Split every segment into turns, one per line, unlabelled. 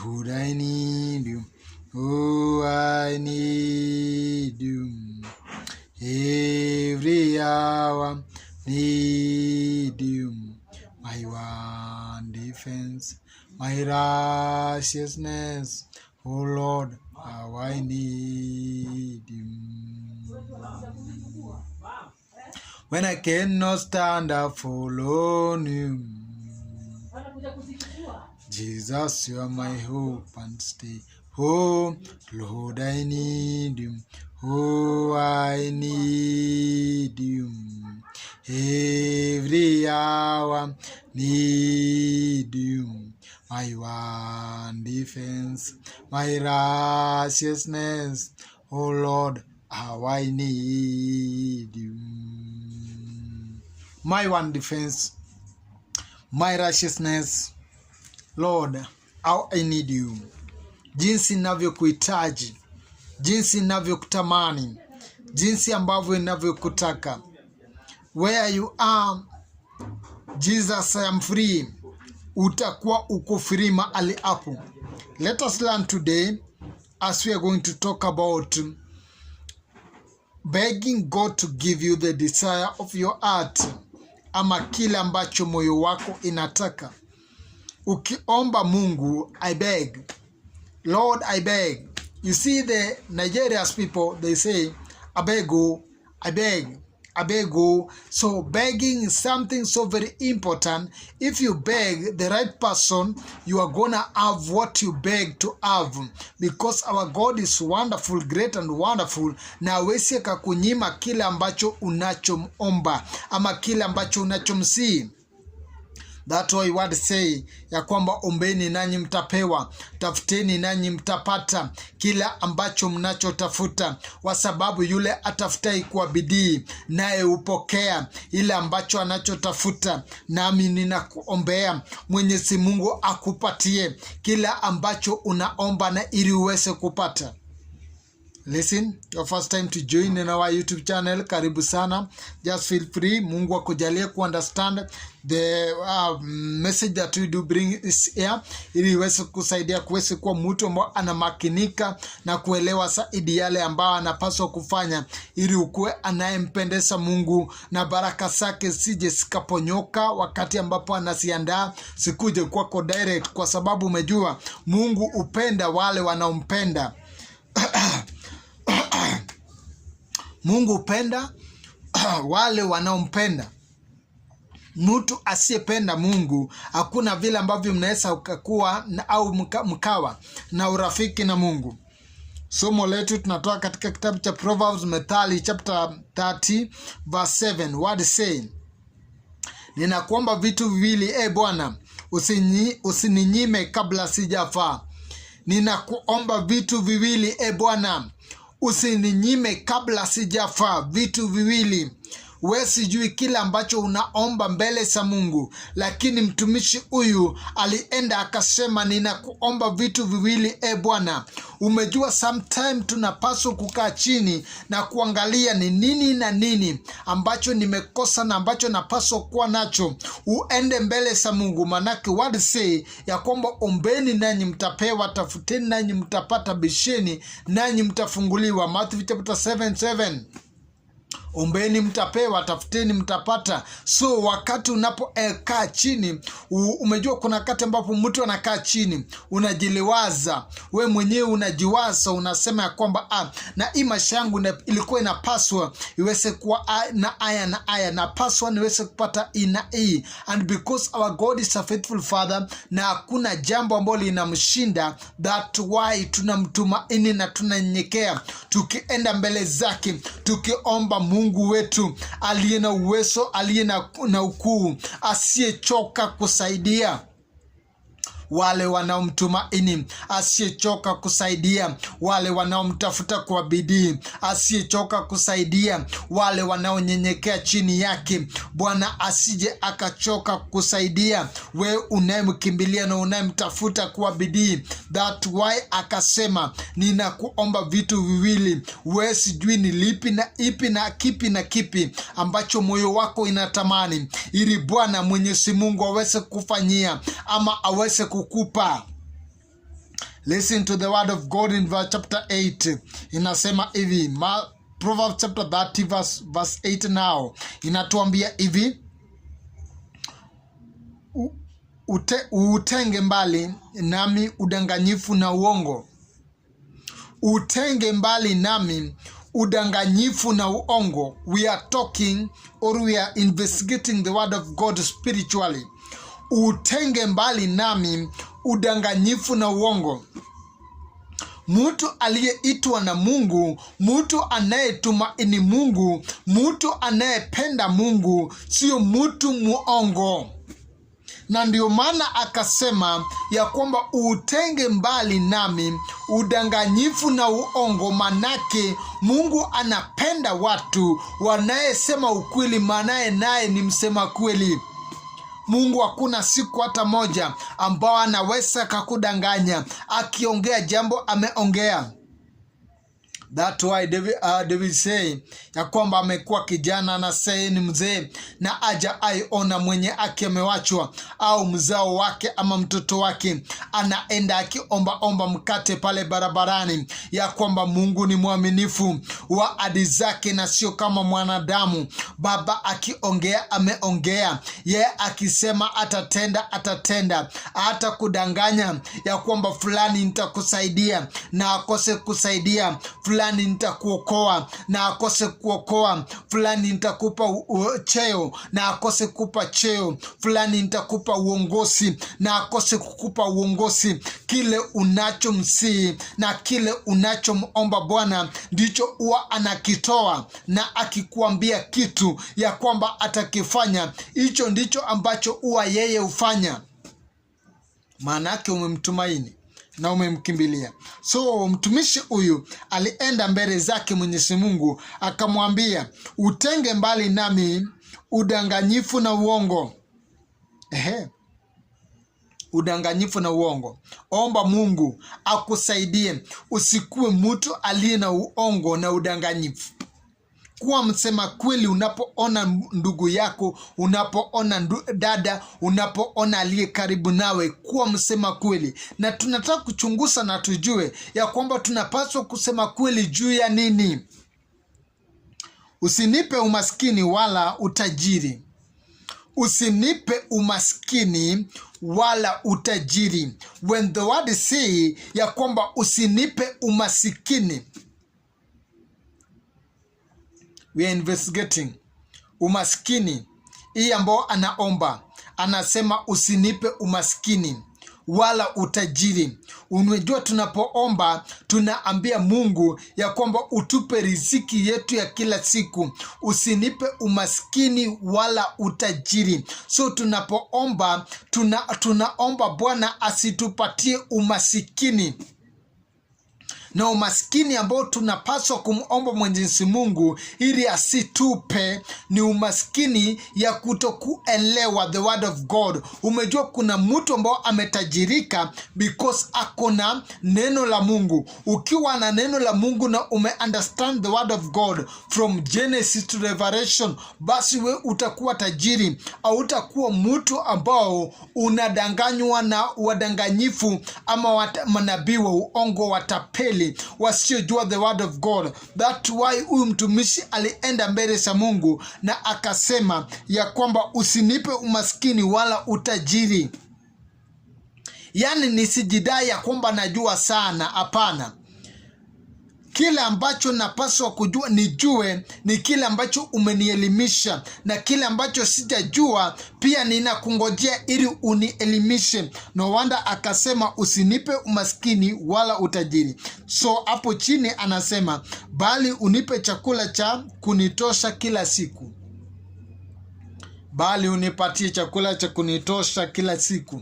Lord, I need you. Oh, I need you. Every hour, need you. My one defense, my righteousness. Oh Lord, how I need you. When I cannot stand, I fall on you. Jesus, you are my hope and stay. Oh, Lord, I need you. Oh, I need you. Every hour, need you. My one defense, my righteousness. Oh, Lord, how I need you. My one defense, my righteousness. Lord, how I need you. Jinsi ninavyokuhitaji, jinsi ninavyokutamani, jinsi ambavyo ninavyokutaka. Where you are, Jesus, I am free. Utakuwa uko free mahali hapo. Let us learn today as we are going to talk about begging God to give you the desire of your heart, ama kile ambacho moyo wako inataka. Ukiomba Mungu, I beg. Lord, I beg. You see the Nigerian people, they say, I beg, oh, I beg, I beg. Oh. So begging is something so very important. If you beg the right person, you are going to have what you beg to have. Because our God is wonderful, great and wonderful. Na hawezi akakunyima kile ambacho unachomomba, ama kile ambacho unachomsihi. That's why word say ya kwamba ombeni nanyi mtapewa, tafuteni nanyi mtapata kila ambacho mnachotafuta, kwa sababu yule atafutai kwa bidii naye upokea ile ambacho anachotafuta. Nami ninakuombea Mwenyezi Mungu akupatie kila ambacho unaomba na ili uweze kupata. Listen, your first time to join in our YouTube channel, karibu sana. Just feel free. Mungu akujalie ku understand the message that we do bring is here, ili iweze kusaidia kuweze kuwa mtu ambao anamakinika na kuelewa zaidi yale ambao anapaswa kufanya, ili ukue anayempendeza Mungu na baraka zake sije zikaponyoka wakati ambapo anasiandaa sikuje kwako direct, kwa sababu umejua Mungu upenda wale wanaompenda. Mungu upenda wale wanaompenda. Mtu asiyependa Mungu, hakuna vile ambavyo mnaweza ukakuwa au mkawa na urafiki na Mungu. Somo letu tunatoa katika kitabu cha Proverbs, Methali chapter 30 verse 7. Word say, ninakuomba vitu viwili Bwana, usininyime kabla sijafaa. Ninakuomba vitu viwili Bwana, usininyime kabla sijafaa. Vitu viwili. Wewe sijui kila ambacho unaomba mbele za Mungu, lakini mtumishi huyu alienda akasema ninakuomba vitu viwili Bwana. Umejua sometime tunapaswa kukaa chini na kuangalia ni nini na nini ambacho nimekosa na ambacho napaswa kuwa nacho. Uende mbele za Mungu, manake word say ya kwamba ombeni nanyi mtapewa, tafuteni nanyi mtapata, bisheni nanyi mtafunguliwa. Matthew chapter 7:7. Ombeni mtapewa, tafuteni mtapata. So wakati unapokaa chini, umejua kuna wakati ambapo mtu anakaa chini, unajiliwaza, we mwenyewe unajiwaza, unasema ya kwamba na hii maisha yangu ilikuwa inapaswa iweze kuwa na aya na aya, na paswa niweze kupata ina hii. And because our God is a faithful Father, na hakuna jambo ambalo linamshinda, that why tunamtumaini na tunanyenyekea tukienda mbele zake, tukiomba Mungu wetu aliye na uwezo, aliye na ukuu, asiyechoka kusaidia wale wanaomtumaini, asiyechoka kusaidia wale wanaomtafuta kwa bidii, asiyechoka kusaidia wale wanaonyenyekea chini yake. Bwana asije akachoka kusaidia we unayemkimbilia na unayemtafuta kwa bidii. That why akasema ninakuomba vitu viwili. We sijui ni lipi na ipi na kipi na kipi ambacho moyo wako inatamani, ili Bwana Mwenyezi Mungu aweze kufanyia ama aweze kukupa. Listen to the word of God in verse chapter 8. Inasema hivi, Proverbs chapter 30 verse 8 now. Inatuambia hivi, utenge mbali nami udanganyifu na uongo. Utenge mbali nami udanganyifu na uongo. We are talking or we are investigating the word of God spiritually. Utenge mbali nami udanganyifu na uongo. Mtu aliyeitwa na Mungu, mtu anayetumaini Mungu, mtu anayependa Mungu, sio mtu muongo. Na ndio maana akasema ya kwamba utenge mbali nami udanganyifu na uongo, manake Mungu anapenda watu wanayesema ukweli, manaye naye ni msema kweli. Mungu hakuna siku hata moja ambao anaweza kakudanganya. Akiongea jambo ameongea. That's why David say ya kwamba amekuwa kijana na sasa ni mzee na aja aiona mwenye akimewachwa au mzao wake ama mtoto wake anaenda akiomba mkate pale barabarani, ya kwamba Mungu ni mwaminifu wa ahadi zake na sio kama mwanadamu. Baba akiongea ameongea, yeye akisema atatenda. Hata kudanganya ya kwamba fulani nitakusaidia na akose kusaidia, fulani nitakuokoa na akose kuokoa, fulani nitakupa cheo na akose kupa cheo, fulani nitakupa uongozi na akose kukupa uongozi. Kile unachomsii na kile unachomomba Bwana ndicho huwa anakitoa, na akikuambia kitu ya kwamba atakifanya, hicho ndicho ambacho huwa yeye hufanya. Maana yake umemtumaini na umemkimbilia. So mtumishi huyu alienda mbele zake Mwenyezi Mungu akamwambia, utenge mbali nami udanganyifu na uongo. Udanganyifu na uongo. Omba Mungu akusaidie usikuwe mtu aliye na uongo na udanganyifu. Kuwa msema kweli unapoona ndugu yako, unapoona dada, unapoona aliye karibu nawe. Kuwa msema kweli. Na tunataka kuchunguza na tujue ya kwamba tunapaswa kusema kweli juu ya nini. Usinipe umaskini wala utajiri. Usinipe umaskini wala utajiri. When the word say ya kwamba usinipe umasikini, we are investigating umaskini. Hii ambao anaomba, anasema usinipe umaskini wala utajiri. Unajua tunapoomba tunaambia Mungu ya kwamba utupe riziki yetu ya kila siku. Usinipe umaskini wala utajiri. So tunapoomba tunaomba Bwana asitupatie umasikini. Na umaskini ambao tunapaswa kumomba Mwenyezi Mungu ili asitupe ni umaskini ya kutokuelewa the word of God. Umejua kuna mtu ambao ametajirika because akona neno la Mungu. Ukiwa na neno la Mungu na understand the word of God from Genesis to Revelation, basi we utakuwa tajiri. Au utakuwa mtu ambao unadanganywa na wadanganyifu ama manabii wa uongo, watapeli wasiojua the word of God. That's why huyu mtumishi alienda mbele za Mungu na akasema ya kwamba usinipe umaskini wala utajiri. Yani nisijidai ya kwamba najua sana, hapana. Kile ambacho napaswa kujua nijue ni kile ambacho umenielimisha, na kile ambacho sijajua pia ninakungojea ili unielimishe. No wonder akasema usinipe umaskini wala utajiri. So hapo chini anasema bali unipe chakula cha kunitosha kila siku. Bali unipatie chakula cha kunitosha kila siku.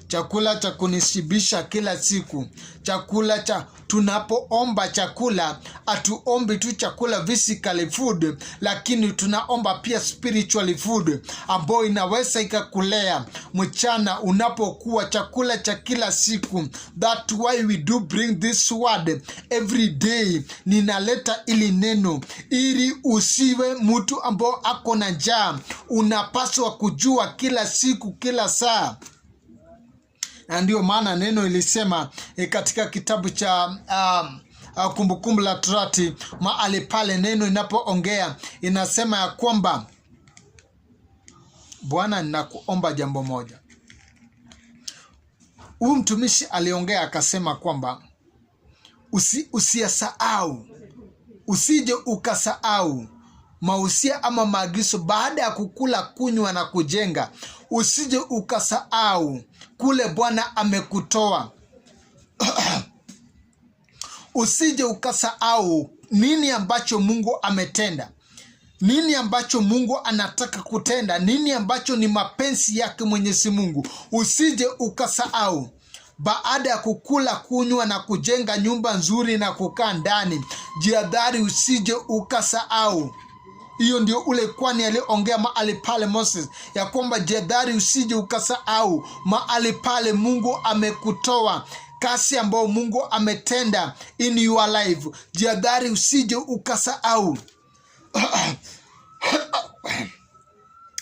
Chakula cha kunishibisha kila siku. Chakula cha tunapoomba chakula, atuombi tu chakula physically food, lakini tunaomba pia spiritual food ambayo inaweza ikakulea mchana unapokuwa chakula cha kila siku. That why we do bring this word every day. Ninaleta ili neno ili usiwe mtu ambao ako na njaa. Unapaswa kujua kila siku, kila saa. Ndio maana neno ilisema katika kitabu cha Kumbukumbu la Torati, mahali pale neno inapoongea inasema ya kwamba, Bwana, ninakuomba jambo moja. Huyu mtumishi aliongea akasema kwamba usiyasahau, usije ukasahau mausia ama maagizo baada ya kukula, kunywa na kujenga. Usije ukasahau kule Bwana amekutoa. Usije ukasahau nini ambacho Mungu ametenda, nini ambacho Mungu anataka kutenda, nini ambacho ni mapenzi yake Mwenyezi Mungu. Usije ukasahau baada ya kukula, kunywa na kujenga nyumba nzuri na kukaa ndani. Jihadhari usije ukasahau. Hiyo ndio ule kwani aliongea mahali pale Moses, ya kwamba jihadhari usije ukasahau mahali pale Mungu amekutoa, kasi ambayo Mungu ametenda in your life. Jihadhari usije ukasahau.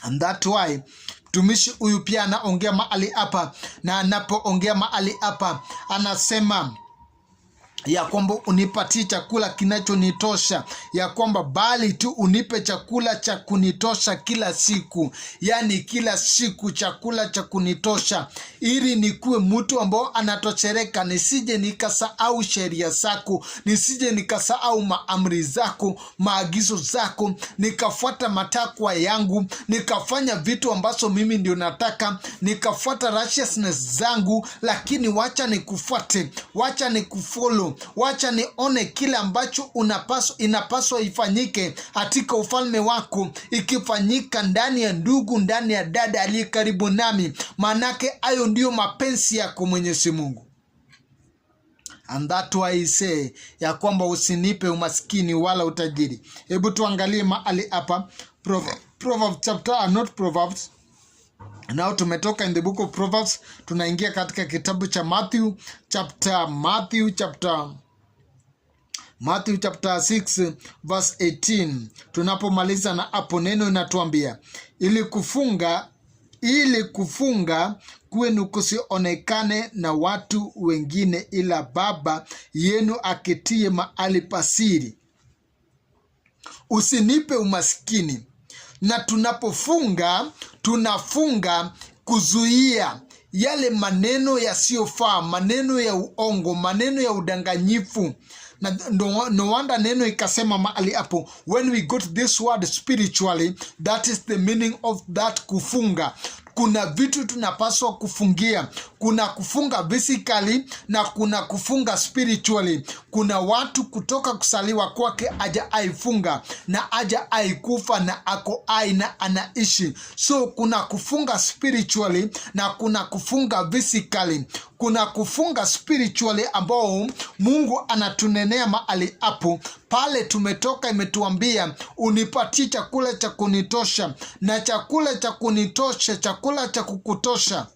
And that why mtumishi huyu pia anaongea mahali hapa, na anapoongea mahali hapa anasema ya kwamba unipatie chakula kinachonitosha, ya kwamba bali tu unipe chakula cha kunitosha kila siku, yani kila siku chakula cha kunitosha, ili nikuwe mtu ambao anatoshereka, nisije nikasahau sheria zako, nisije nikasahau maamri zako, maagizo zako, nikafuata matakwa yangu, nikafanya vitu ambazo mimi ndio nataka, nikafuata righteousness zangu, lakini wacha nikufuate, wacha nikufollow, wacha nione kile ambacho inapaswa ifanyike katika ufalme wako, ikifanyika ndani ya ndugu, ndani ya dada aliye karibu nami, manake hayo ndio mapenzi yako Mwenyezi Mungu. And that why I say ya kwamba usinipe umaskini wala utajiri. Hebu tuangalie mahali hapa Proverbs chapter, not Proverbs. Now tumetoka in the book of Proverbs, tunaingia katika kitabu cha Matthew chapter 6 verse 18. Tunapomaliza na hapo neno inatuambia, ili kufunga kwenu kusionekane na watu wengine, ila Baba yenu aketie mahali pasiri. Usinipe umaskini. Na tunapofunga, tunafunga kuzuia yale maneno yasiyofaa, maneno ya uongo, maneno ya udanganyifu. Na no wonder neno ikasema mahali hapo, when we got this word spiritually, that is the meaning of that kufunga. Kuna vitu tunapaswa kufungia. Kuna kufunga physically na kuna kufunga spiritually. Kuna watu kutoka kusaliwa kwake aja aifunga na aja aikufa na ako ai na anaishi. So kuna kufunga spiritually na kuna kufunga physically. Kuna kufunga spiritually ambao Mungu anatunenea mahali hapo. Pale tumetoka imetuambia unipatie chakula cha kunitosha, na chakula cha kunitosha, chakula cha kukutosha.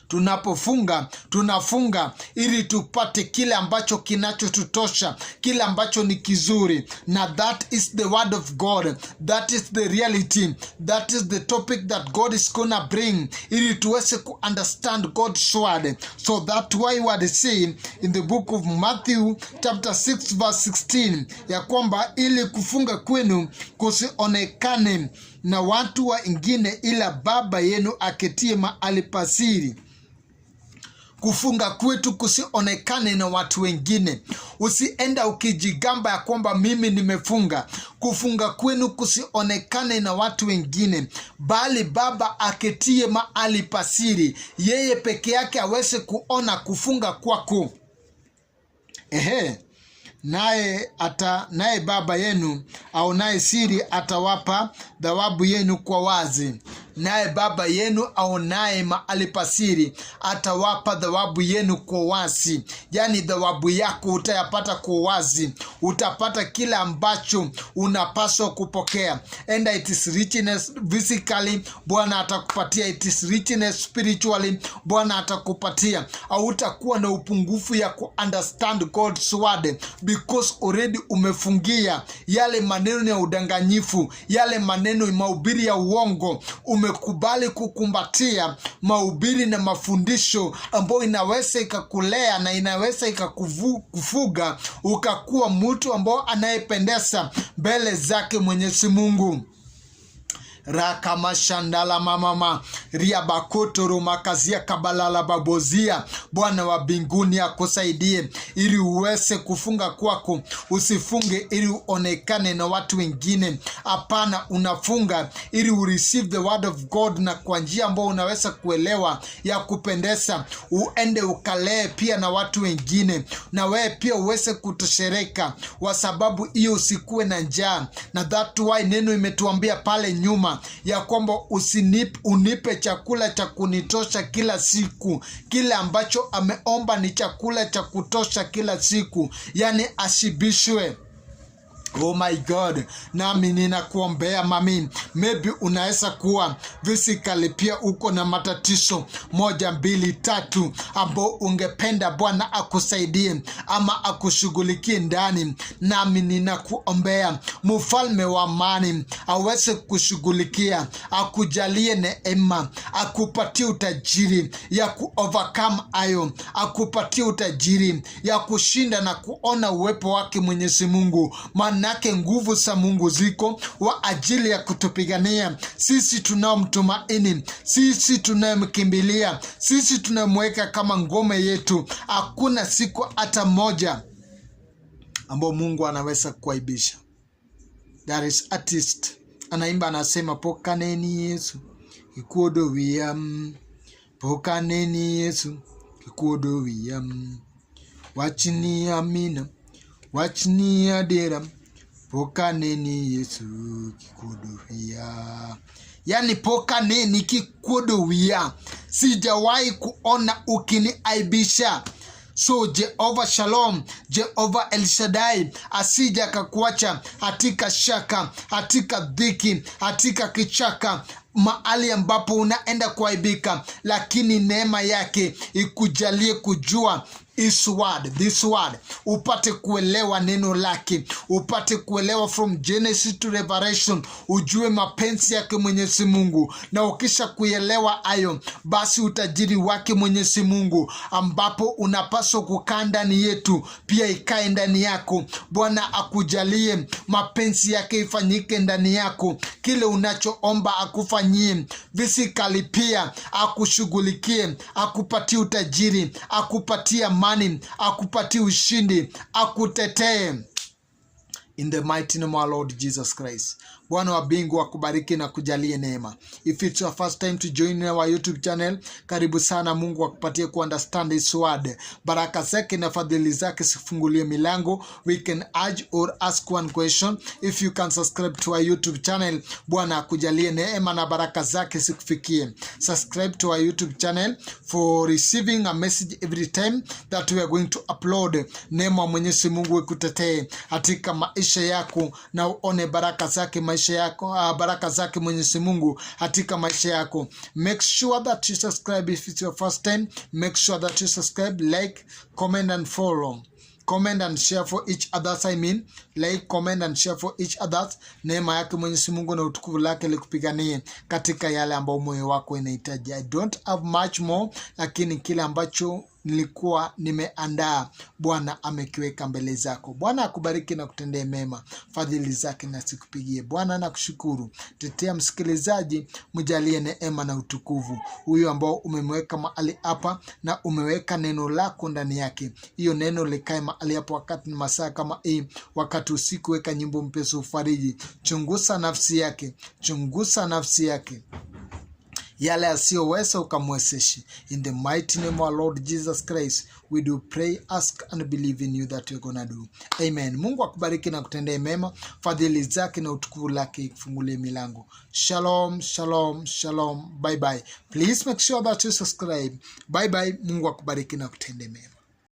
Tunapofunga, tunafunga ili tupate kile ambacho kinachotutosha, kile ambacho ni kizuri. Na that is the word of God. That is the reality. That is the topic that God is gonna bring, ili tuweze ku understand God's word. So that why what is saying in the book of Matthew chapter 6 verse 16, ya kwamba ili kufunga kwenu kusionekane na watu wengine, ila Baba yenu aketie mahali pasiri. Kufunga kwetu kusionekane na watu wengine. Usienda ukijigamba ya kwamba mimi nimefunga. Kufunga kwenu kusionekane na watu wengine, bali Baba aketie mahali pasiri. Yeye peke yake aweze kuona kufunga kwako. Naye Baba yenu aonaye siri atawapa thawabu yenu kwa wazi. Naye Baba yenu aonaye mahali pasiri atawapa thawabu yenu kwa wazi. Yani thawabu yako utayapata kwa wazi. Utapata kile ambacho unapaswa kupokea. And it is richness physically, Bwana atakupatia. It is richness spiritually, Bwana atakupatia. Hautakuwa na upungufu ya ku understand God's word, because already umefungia yale maneno ya udanganyifu, yale maneno mahubiri ya uongo. umekubali kukumbatia mahubiri na mafundisho ambayo inaweza ikakulea na inaweza ikakufuga ukakuwa mtu ambao anayependeza mbele zake Mwenyezi Mungu. Rakamashandala mamama riabakotoro makazia kabalala babozia. Bwana wa mbinguni akusaidie ili uweze kufunga kwako, usifunge ili uonekane na watu wengine. Hapana, unafunga ili ureceive the word of God, na kwa njia ambayo unaweza kuelewa ya kupendeza uende ukalee pia na watu wengine, na wewe pia uweze kutoshereka. Kwa sababu hiyo usikuwe na njaa, na that why neno imetuambia pale nyuma ya kwamba unipe chakula cha kunitosha kila siku. Kile ambacho ameomba ni chakula cha kutosha kila siku, yani ashibishwe. Oh my God, nami ninakuombea mami, maybe unaweza kuwa physically pia uko na matatizo 1, 2, 3 ambao ungependa Bwana akusaidie ama akushughulikie ndani. Nami ninakuombea Mfalme wa amani aweze kushughulikia, akujalie neema, akupatie utajiri ya kuovercome ayo, akupatie utajiri ya kushinda na kuona uwepo wake Mwenyezi Mungu. Manake nguvu za Mungu ziko wa ajili ya kutupigania sisi tunaomtumaini, sisi tunayemkimbilia, sisi tunamweka kama ngome yetu. Hakuna siku hata moja ambao Mungu anaweza kuaibisha. There is artist anaimba anasema, pokaneni Yesu kikuodowia, pokaneni Yesu kikuodowia, wachini amina wachini adera, pokaneni Yesu kikuodowia. Yani pokaneni kikuodowia. Sijawahi kuona ukiniaibisha. So Jehovah Shalom, Jehovah El Shaddai asija akakuacha hatika shaka, hatika dhiki, hatika kichaka, mahali ambapo unaenda kuaibika, lakini neema yake ikujalie kujua this word, upate kuelewa neno lake, upate kuelewa from Genesis to Revelation, ujue mapenzi yake Mwenyezi Mungu. Na ukisha kuelewa ayo, basi utajiri wake Mwenyezi Mungu ambapo unapaswa kukaa ndani yetu pia ikae ndani yako. Bwana akujalie mapenzi yake ifanyike ndani yako, kile unachoomba akufanyie physically, pia akushughulikie, akupatie utajiri, akupatie amani, akupatie ushindi, akutetee. In the mighty name of our Lord Jesus Christ. Bwana wa mbingu akubariki na kujalie neema. If it's your first time to join our YouTube channel, karibu sana. Mungu akupatie ku understand his word. Baraka zake na fadhili zake sifungulie milango. We can urge or ask one question. If you can subscribe to our YouTube channel, Bwana akujalie neema na baraka zake sikufikie. Subscribe to our YouTube channel for receiving a message every time that we are going to upload. Neema Mwenyezi Mungu ikutetee katika maisha yako na uone baraka zake maisha yako, baraka zake Mwenyezi Mungu katika maisha yako. Make sure that you subscribe if it's your first time. Make sure that you subscribe, like, comment and follow. Comment and share for each others. Like, comment and share for each others. Neema yake Mwenyezi Mungu na utukufu lake likupiganie katika yale ambayo moyo wako inahitaji. I don't have much more, lakini kile ambacho nilikuwa nimeandaa Bwana amekiweka mbele zako. Bwana akubariki na kutendea mema, fadhili zake na sikupigie. Bwana nakushukuru. Tetea msikilizaji, mjalie neema na utukufu huyo ambao umemweka mahali hapa na umeweka neno lako ndani yake. Hiyo neno likae mahali hapo wakati masaa kama hii, wakati usiku. Weka nyimbo mpesa ufariji. Chunguza nafsi yake, chunguza nafsi yake, yale asiyoweza ukamwezeshe. In the mighty name of our Lord Jesus Christ, we do pray, ask and believe in you that you're gonna do. Amen. Mungu akubariki na kutendea mema, fadhili zake na utukufu lake ikufungulie milango. Shalom, shalom, shalom. Bye bye. Please make sure that you subscribe. Bye bye. Mungu akubariki na kutendea mema.